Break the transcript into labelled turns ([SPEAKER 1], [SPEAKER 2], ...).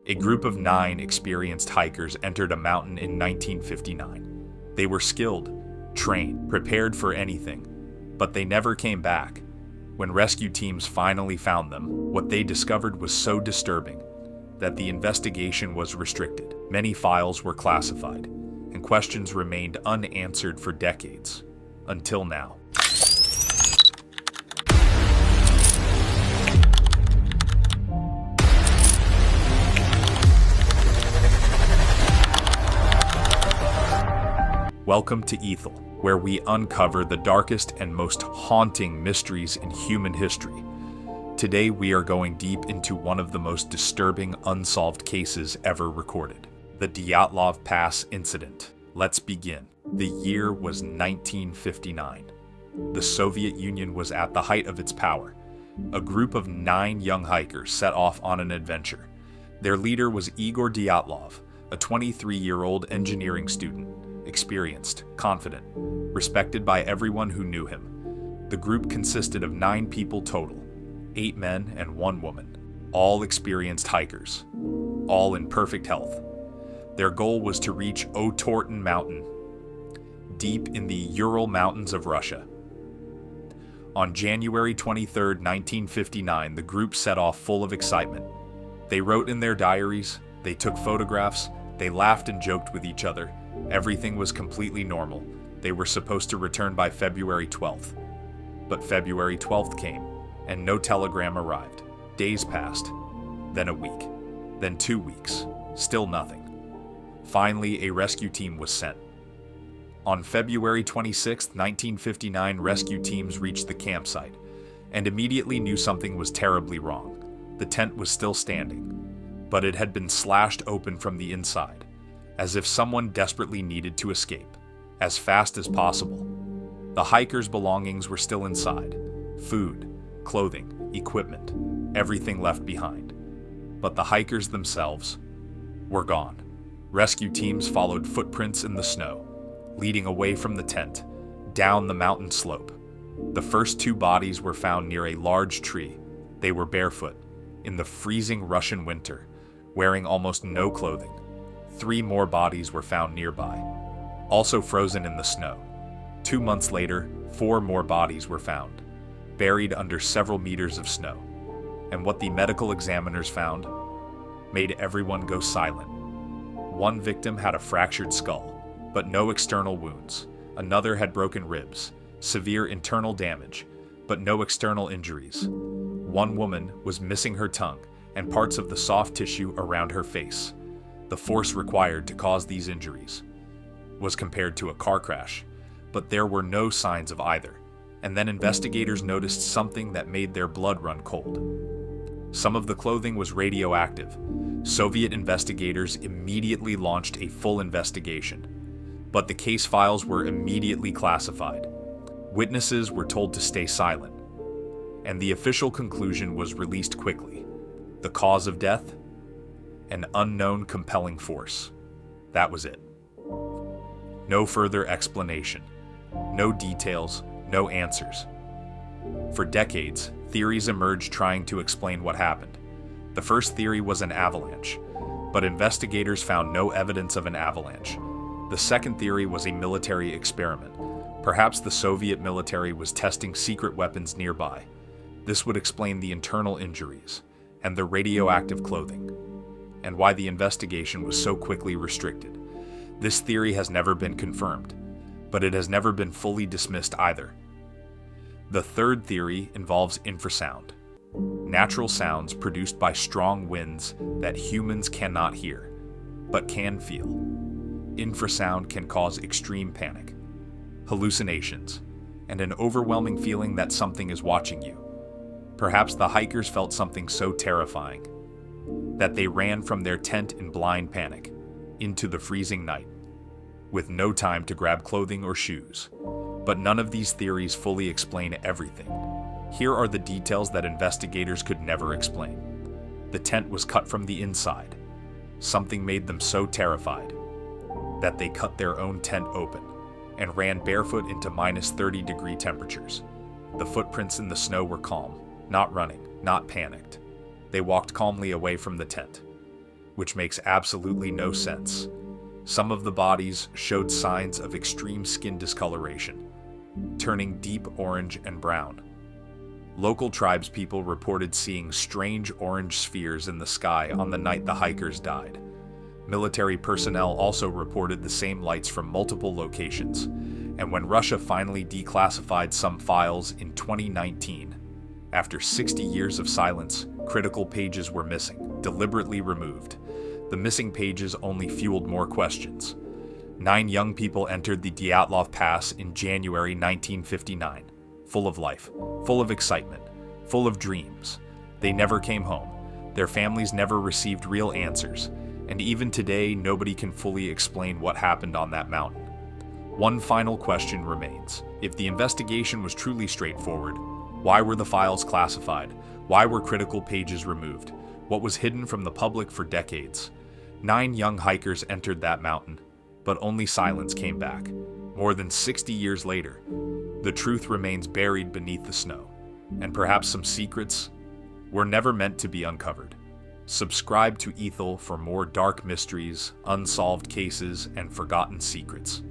[SPEAKER 1] A group of 9 experienced hikers entered a mountain in 1959. They were skilled, trained, prepared for anything, but they never came back. When rescue teams finally found them, what they discovered was so disturbing that the investigation was restricted. Many files were classified, and questions remained unanswered for decades, until now. Welcome to Aethel, where we uncover the darkest and most haunting mysteries in human history. Today we are going deep into one of the most disturbing unsolved cases ever recorded, the Dyatlov Pass Incident. Let's begin. The year was 1959. The Soviet Union was at the height of its power. A group of 9 young hikers set off on an adventure. Their leader was Igor Dyatlov, a 23-year-old engineering student. Experienced, confident, respected by everyone who knew him. The group consisted of 9 people total, 8 men and 1 woman, all experienced hikers, all in perfect health. Their goal was to reach Untold Mountain, deep in the Ural Mountains of Russia. On January 23, 1959, the group set off full of excitement. They wrote in their diaries, they took photographs, they laughed and joked with each other. Everything was completely normal. They were supposed to return by February 12th. But February 12th came, and no telegram arrived. Days passed, then a week, then 2 weeks, still nothing. Finally, a rescue team was sent. On February 26, 1959, rescue teams reached the campsite, and immediately knew something was terribly wrong. The tent was still standing, but it had been slashed open from the inside, as if someone desperately needed to escape, as fast as possible. The hikers' belongings were still inside. Food, clothing, equipment, everything left behind. But the hikers themselves were gone. Rescue teams followed footprints in the snow, leading away from the tent, down the mountain slope. The first 2 bodies were found near a large tree. They were barefoot, in the freezing Russian winter, wearing almost no clothing. 3 more bodies were found nearby, also frozen in the snow. 2 months later, 4 more bodies were found, buried under several meters of snow. And what the medical examiners found made everyone go silent. 1 victim had a fractured skull, but no external wounds. Another had broken ribs, severe internal damage, but no external injuries. 1 woman was missing her tongue and parts of the soft tissue around her face. The force required to cause these injuries was compared to a car crash, but there were no signs of either. And then investigators noticed something that made their blood run cold. Some of the clothing was radioactive. Soviet investigators immediately launched a full investigation, but the case files were immediately classified. Witnesses were told to stay silent, and the official conclusion was released quickly. The cause of death? An unknown compelling force. That was it. No further explanation. No details, no answers. For decades, theories emerged trying to explain what happened. The first theory was an avalanche, but investigators found no evidence of an avalanche. The second theory was a military experiment. Perhaps the Soviet military was testing secret weapons nearby. This would explain the internal injuries and the radioactive clothing, and why the investigation was so quickly restricted. This theory has never been confirmed, but it has never been fully dismissed either. The third theory involves infrasound, natural sounds produced by strong winds that humans cannot hear, but can feel. Infrasound can cause extreme panic, hallucinations, and an overwhelming feeling that something is watching you. Perhaps the hikers felt something so terrifying that they ran from their tent in blind panic into the freezing night, with no time to grab clothing or shoes. But none of these theories fully explain everything. Here are the details that investigators could never explain. The tent was cut from the inside. Something made them so terrified that they cut their own tent open and ran barefoot into -30-degree temperatures. The footprints in the snow were calm, not running, not panicked. They walked calmly away from the tent, which makes absolutely no sense. Some of the bodies showed signs of extreme skin discoloration, turning deep orange and brown. Local tribespeople reported seeing strange orange spheres in the sky on the night the hikers died. Military personnel also reported the same lights from multiple locations, and when Russia finally declassified some files in 2019, after 60 years of silence, critical pages were missing, deliberately removed. The missing pages only fueled more questions. 9 young people entered the Dyatlov Pass in January 1959, full of life, full of excitement, full of dreams. They never came home. Their families never received real answers, and even today, nobody can fully explain what happened on that mountain. One final question remains. If the investigation was truly straightforward, why were the files classified? Why were critical pages removed? What was hidden from the public for decades? 9 young hikers entered that mountain, but only silence came back. More than 60 years later, the truth remains buried beneath the snow, and perhaps some secrets were never meant to be uncovered. Subscribe to Aethel for more dark mysteries, unsolved cases, and forgotten secrets.